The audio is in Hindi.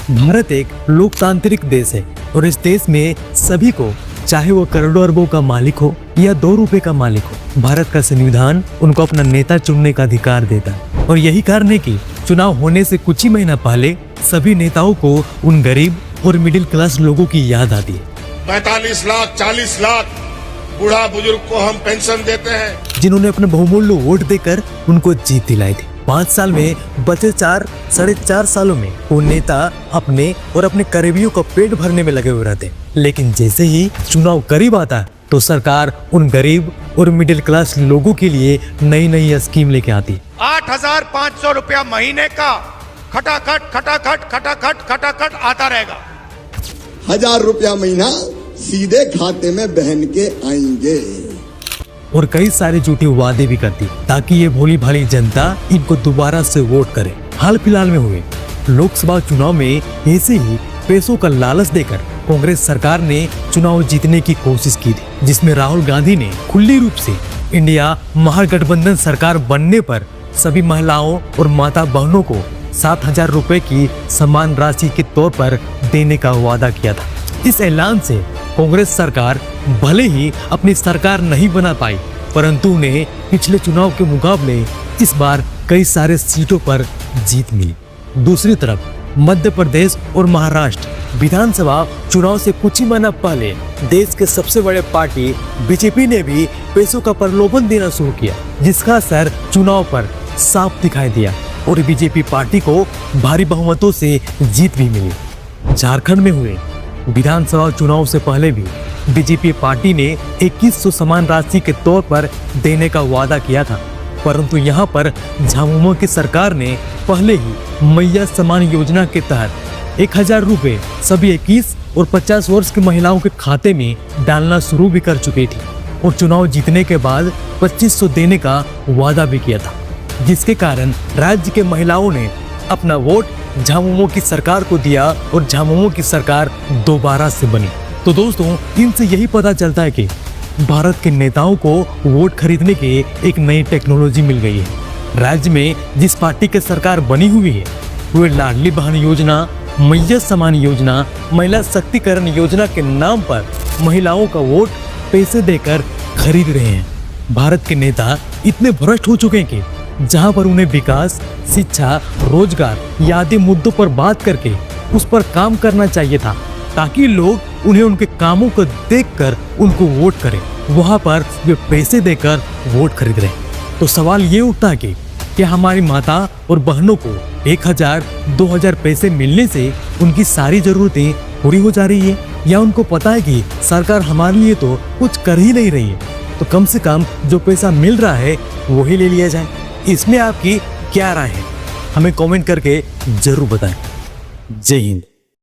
भारत एक लोकतांत्रिक देश है और इस देश में सभी को, चाहे वो करोड़ों अरबों का मालिक हो या 2 रुपए का मालिक हो, भारत का संविधान उनको अपना नेता चुनने का अधिकार देता है। और यही कारण है कि चुनाव होने से कुछ ही महीना पहले सभी नेताओं को उन गरीब और मिडिल क्लास लोगों की याद आती है। 45 लाख 40 लाख बूढ़ा बुजुर्ग को हम पेंशन देते हैं, जिन्होंने अपने बहुमूल्य वोट देकर उनको जीत दिलाई थी। 5 साल में बचे 4-4.5 सालों में वो नेता अपने और अपने करीबियों का पेट भरने में लगे हुए रहते, लेकिन जैसे ही चुनाव करीब आता तो सरकार उन गरीब और मिडिल क्लास लोगों के लिए नई नई स्कीम लेके आती। 8,500 रुपया महीने का खटाखट खटाखट खटाखट खटाखट आता रहेगा। 1,000 रुपया महीना सीधे खाते में बहन के आएंगे और कई सारे झूठे वादे भी करती ताकि ये भोली भाली जनता इनको दोबारा से वोट करे। हाल फिलहाल में हुए लोकसभा चुनाव में ऐसे ही पैसों का लालच देकर कांग्रेस सरकार ने चुनाव जीतने की कोशिश की थी, जिसमें राहुल गांधी ने खुली रूप से इंडिया महागठबंधन सरकार बनने पर सभी महिलाओं और माता बहनों को 7,000 रुपए की समान राशि के तौर पर देने का वादा किया था। इस ऐलान से कांग्रेस सरकार भले ही अपनी सरकार नहीं बना पाई, परंतु उन्हें पिछले चुनाव के मुकाबले इस बार कई सारे सीटों पर जीत मिली। दूसरी तरफ मध्य प्रदेश और महाराष्ट्र विधानसभा चुनाव से कुछ ही महीना पहले देश के सबसे बड़े पार्टी बीजेपी ने भी पैसों का प्रलोभन देना शुरू किया, जिसका असर चुनाव पर साफ दिखाई दिया और बीजेपी पार्टी को भारी बहुमतों से जीत भी मिली। झारखंड में हुए विधानसभा चुनाव से पहले भी बीजेपी पार्टी ने 2100 समान राशि के तौर पर देने का वादा किया था, परंतु यहां पर झामुमो की सरकार ने पहले ही मैया समान योजना के तहत 1,000 रुपए सभी 21 और 50 वर्ष की महिलाओं के खाते में डालना शुरू भी कर चुकी थी और चुनाव जीतने के बाद 2,500 देने का वादा भी किया था, जिसके कारण राज्य के महिलाओं ने अपना वोट झामुमो की सरकार को दिया और झामुमो की सरकार दोबारा से बनी। तो दोस्तों, इनसे यही पता चलता है कि भारत के नेताओं को वोट खरीदने के एक नई टेक्नोलॉजी मिल गई है। राज्य में जिस पार्टी की सरकार बनी हुई है वे लाडली बहन योजना, मैया समान योजना, महिला शक्तिकरण योजना के नाम पर महिलाओं का वोट पैसे देकर खरीद रहे हैं। भारत के नेता इतने भ्रष्ट हो चुके हैं कि जहां पर उन्हें विकास, शिक्षा, रोजगार या आदि मुद्दों पर बात करके उस पर काम करना चाहिए था, ताकि लोग उन्हें उनके कामों को देखकर उनको वोट करें, वहां पर वे पैसे देकर वोट खरीद रहे हैं। तो सवाल ये उठता है कि क्या हमारी माता और बहनों को 1,000-2,000 पैसे मिलने से उनकी सारी जरूरतें पूरी हो जा रही है, या उनको पता है कि सरकार हमारे लिए तो कुछ कर ही नहीं रही है, तो कम से कम जो पैसा मिल रहा है वही ले लिया जाए। इसमें आपकी क्या राय है, हमें कमेंट करके जरूर बताएं। जय हिंद।